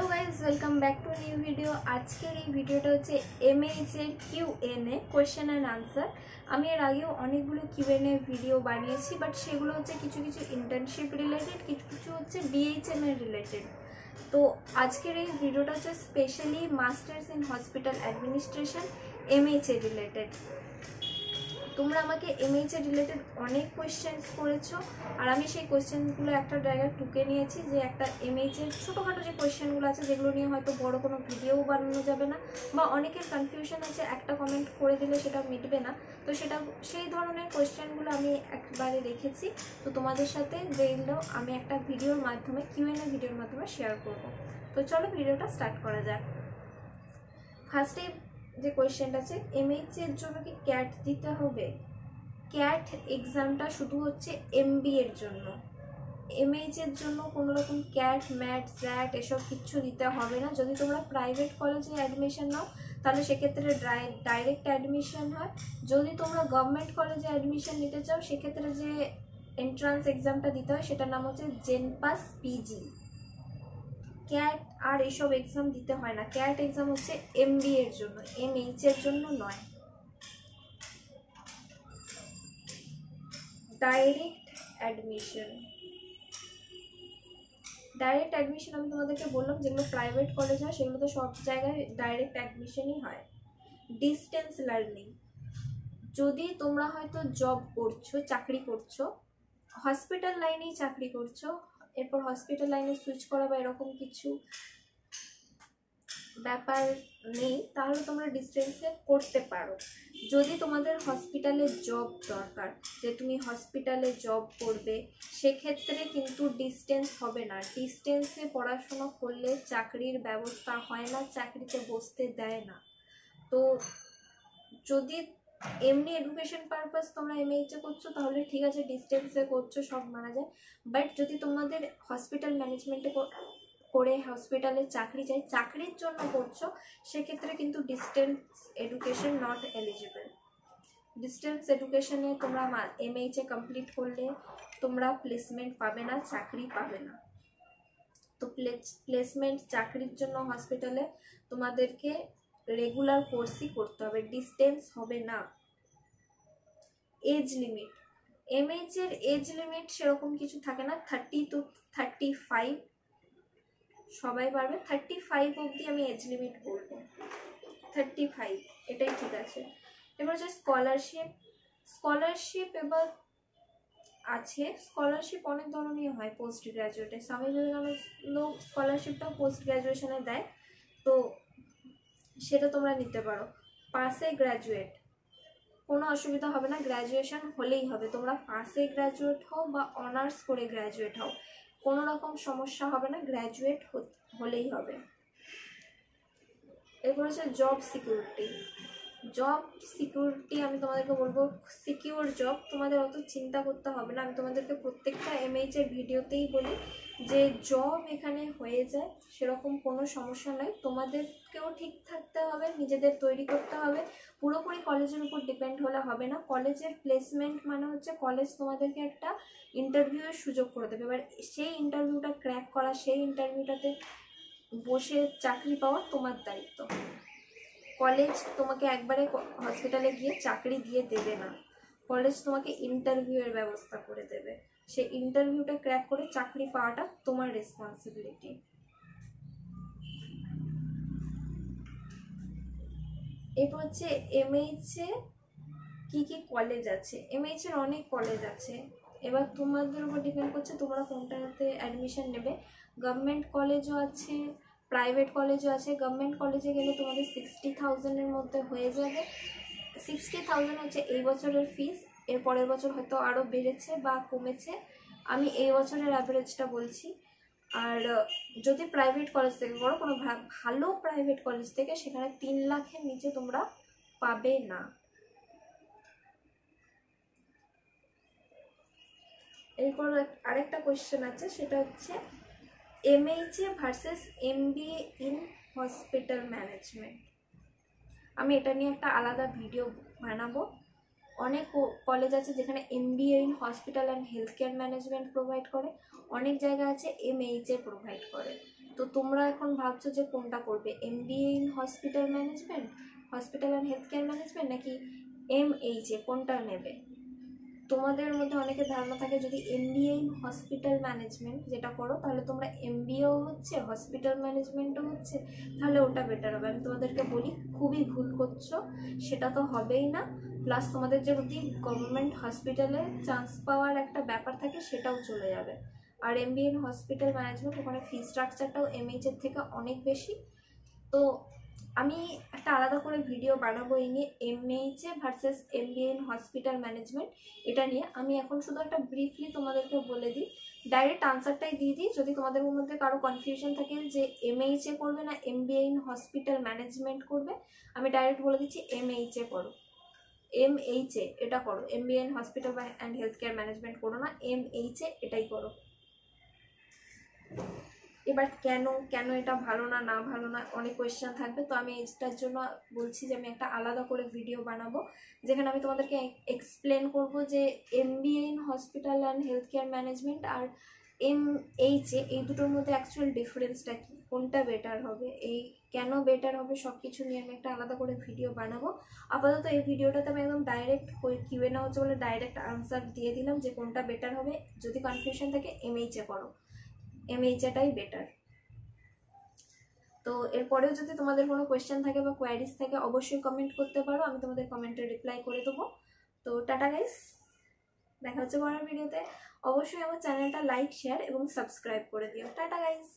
Hello guys welcome back to new video. আজকের এই ভিডিওটা হচ্ছে এমএইচ এর কিউএনএ কোশ্চেন অ্যান্ড আনসার। আমি এর আগেও অনেকগুলো কিউএনএ ভিডিও বানিয়েছি, বাট সেগুলো হচ্ছে কিছু কিছু ইন্টার্নশিপ রিলেটেড, কিছু কিছু হচ্ছে বিএইচএম এর রিলেটেড। তো আজকের এই ভিডিওটা হচ্ছে specially masters in hospital administration MH এর রিলেটেড। তোমরা আমাকে এমএইচ এর রিলেটেড অনেক কোয়েশ্চেন্স করেছো, আর আমি সেই কোয়েশ্চেনগুলো একটা জায়গায় টুকে নিয়েছি যে একটা এমএইচ এর ছোটোখাটো যে কোয়েশ্চেনগুলো আছে যেগুলো নিয়ে হয়তো বড় কোনো ভিডিও বানানো যাবে না, বা অনেকের কনফিউশন আছে একটা কমেন্ট করে দিলে সেটা মিটবে না। তো সেটা সেই ধরনের কোয়েশ্চেনগুলো আমি একবারে রেখেছি। তো তোমাদের সাথে যেগুলো আমি একটা ভিডিওর মাধ্যমে কিউএনএ ভিডিওর মাধ্যমে শেয়ার করব। তো চলো ভিডিওটা স্টার্ট করা যাক। ফার্স্টে যে কোয়েশ্চেনটা আছে, এমএইচ এর জন্য কি ক্যাট দিতে হবে? ক্যাট এক্সামটা শুধু হচ্ছে এমবি এর জন্য, এমএইচ এর জন্য কোনো রকম ক্যাট ম্যাট স্যাট এসব কিচ্ছু দিতে হবে না। যদি তোমরা প্রাইভেট কলেজে অ্যাডমিশন নাও তাহলে সেক্ষেত্রে ডাইরেক্ট অ্যাডমিশন হয়। যদি তোমরা গভর্নমেন্ট কলেজে অ্যাডমিশন নিতে চাও সেক্ষেত্রে যে এন্ট্রান্স এক্সামটা দিতে হয় সেটার নাম হচ্ছে জেনপাস পিজি। ক্যাট আর এসব এক্সাম দিতে হয় না। ক্যাট এক্সাম হচ্ছে এমবি এর জন্য, এমএইচ এর জন্য নয়। ডাইরেক্ট অ্যাডমিশন, ডাইরেক্ট অ্যাডমিশন আমি তোমাদেরকে বললাম যেগুলো প্রাইভেট কলেজ হয় সেগুলো তো সব জায়গায় ডাইরেক্ট অ্যাডমিশনই হয়। ডিস্টেন্স লার্নিং, যদি তোমরা হয়তো জব করছো, চাকরি করছো, হসপিটাল লাইনেই চাকরি করছো, এরপর হসপিটাল লাইনে সুইচ করা বা এরকম কিছু ব্যাপার নেই, তাহলে তোমরা ডিস্টেন্সে করতে পারো। যদি তোমাদের হসপিটালে জব দরকার, যে তুমি হসপিটালে জব করবে, সেক্ষেত্রে কিন্তু ডিস্টেন্স হবে না। ডিস্টেন্সে পড়াশোনা করলে চাকরির ব্যবস্থা হয় না, চাকরিতে বসতে দেয় না। তো যদি এমনি এডুকেশন পারপাস তোমরা এমএইচে করছো তাহলে ঠিক আছে, ডিস্টেন্সে করছো, সব মানা যায়। বাট যদি তোমাদের হসপিটাল ম্যানেজমেন্টে করে হসপিটালে চাকরি চাই, চাকরির জন্য করছো, সেক্ষেত্রে কিন্তু distance education not eligible. Distance এডুকেশনে তোমরা এমএইচে কমপ্লিট করলে তোমরা প্লেসমেন্ট পাবে না, চাকরি পাবে না। তো প্লেসমেন্ট চাকরির জন্য হসপিটালে তোমাদেরকে রেগুলার কোর্সই করতে হবে, ডিস্টেন্স হবে না। এজ লিমিট, এমএইচ এর এজ লিমিট সেরকম কিছু থাকে না, 30 to 35 সবাই পারবে। 35 অবধি আমি এজ লিমিট বলবো, 35 এটাই ঠিক আছে। এবার হচ্ছে স্কলারশিপ, স্কলারশিপ এবার আছে, স্কলারশিপ অনেক ধরনের হয় পোস্ট গ্র্যাজুয়েটে। স্বামী বিবেকানন্দ স্কলারশিপটাও পোস্ট গ্র্যাজুয়েশনে দেয়, তো সেটা তোমরা নিতে পারো। পাসে গ্র্যাজুয়েট, কোনো অসুবিধা হবে না, গ্র্যাজুয়েশন হলেই হবে। তোমরা পাসে গ্র্যাজুয়েট হও বা অনার্স করে গ্র্যাজুয়েট হও, কোনো রকম সমস্যা হবে না, গ্র্যাজুয়েট হলেই হবে। এরপর হচ্ছে জব সিকিউরিটি। জব সিকিউরিটি আমি তোমাদেরকে বলবো, সিকিউর জব, তোমাদের অত চিন্তা করতে হবে না। আমি তোমাদেরকে প্রত্যেকটা এমএইচ এর ভিডিওতেই বলি যে জব এখানে হয়ে যায়, সেরকম কোনো সমস্যা নয়। তোমাদেরকেও ঠিক থাকতে হবে, নিজেদের তৈরি করতে হবে, পুরোপুরি কলেজের উপর ডিপেন্ড হলে হবে না। কলেজের প্লেসমেন্ট মানে হচ্ছে কলেজ তোমাদেরকে একটা ইন্টারভিউয়ের সুযোগ করে দেবে, এবার সেই ইন্টারভিউটা ক্র্যাক করা, সেই ইন্টারভিউটাতে বসে চাকরি পাওয়া তোমার দায়িত্ব। কলেজ তোমাকে একবারে হসপিটালে গিয়ে চাকরি দিয়ে দেবে না, কলেজ তোমাকে ইন্টারভিউয়ের ব্যবস্থা করে দেবে, সেই ইন্টারভিউটা ক্র্যাক করে চাকরি পাওয়াটা তোমার রেসপন্সিবিলিটি। এরপর হচ্ছে এমএইচে কি কি কলেজ আছে। এমএইচ এর অনেক কলেজ আছে, এবার তোমাদের উপর ডিপেন্ড করছে তোমরা কোনটাতে অ্যাডমিশন নেবে। গভর্নমেন্ট কলেজও আছে, প্রাইভেট কলেজও আছে। গভর্নমেন্ট কলেজে গেলে তোমাদের 60,000-এর মধ্যে হয়ে যাবে। 60,000 হচ্ছে এই বছরের ফিস, এর পরের বছর হয়তো আরও বেড়েছে বা কমেছে, আমি এই বছরের অ্যাভারেজটা বলছি। আর যদি প্রাইভেট কলেজ থেকে করো, কোনো ভালো প্রাইভেট কলেজ থেকে, সেখানে 3 লাখের নিচে তোমরা পাবে না। এরপর আরেকটা কোয়েশ্চেন আছে, সেটা হচ্ছে MHA versus MBA in hospital management. আমি এটা নিয়ে একটা আলাদা ভিডিও বানাবো। অনেক কলেজ আছে যেখানে MBA in hospital and health care management provide করে, অনেক জায়গা আছে এমএইচএ প্রোভাইড করে। তো তোমরা এখন ভাবছো যে কোনটা করবে, MBA in hospital management, hospital and health care management, নাকি MHA, কোনটা নেবে? তোমাদের মধ্যে অনেকের ধারণা থাকে যদি MBA ইন হসপিটাল ম্যানেজমেন্ট যেটা করো তাহলে তোমরা MBAও হচ্ছে, হসপিটাল ম্যানেজমেন্টও হচ্ছে, তাহলে ওটা বেটার হবে। আমি তোমাদেরকে বলি খুবই ভুল করছো, সেটা তো হবেই না। প্লাস তোমাদের যদি গভর্নমেন্ট হসপিটালে চান্স পাওয়ার একটা ব্যাপার থাকে সেটাও চলে যাবে। আর MBA ইন হসপিটাল ম্যানেজমেন্ট ওখানে ফি স্ট্রাকচারটাও MH এর থেকে অনেক বেশি। তো আমি একটা আলাদা করে ভিডিও বানাবো এই নিয়ে, MHA versus MBA in hospital management, এটা নিয়ে। আমি এখন শুধু একটা ব্রিফলি তোমাদেরকে বলে দিই, ডাইরেক্ট আনসারটাই দিয়ে দিই। যদি তোমাদের মধ্যে কারো কনফিউশন থাকে যে MHA করবে না MBA ইন হসপিটাল ম্যানেজমেন্ট করবে, আমি ডাইরেক্ট বলে দিচ্ছি MHA করো, MHA এটা করো, MBA in hospital and health care management করো না, MHA এটাই করো। এবার কেন কেন এটা ভালো না না ভালো না অনেক কোয়েশ্চেন থাকবে, তো আমি এটার জন্য বলছি যে আমি একটা আলাদা করে ভিডিও বানাবো যেখানে আমি তোমাদেরকে এক্সপ্লেন করব যে MBA in hospital and health care management আর MHA এই দুটোর মধ্যে অ্যাকচুয়াল ডিফারেন্সটা কী, কোনটা বেটার হবে, এই কেন বেটার হবে সব কিছু নিয়ে আমি একটা আলাদা করে ভিডিও বানাবো। আপাতত এই ভিডিওটাতে আমি একদম ডাইরেক্ট Q&A হচ্ছে বলে ডাইরেক্ট আনসার দিয়ে দিলাম যে কোনটা বেটার হবে। যদি কনফিউশন থাকে MHA করো, MHAটাই বেটার। তো এরপরেও যদি তোমাদের কোনো কোয়েশ্চেন থাকে বা কোয়ারিজ থাকে অবশ্যই কমেন্ট করতে পারো, আমি তোমাদের কমেন্টে রিপ্লাই করে দেবো। তো টাটা গাইস, দেখা হচ্ছে পরের ভিডিওতে। অবশ্যই আমার চ্যানেলটা লাইক, শেয়ার এবং সাবস্ক্রাইব করে দিও। Tata guys.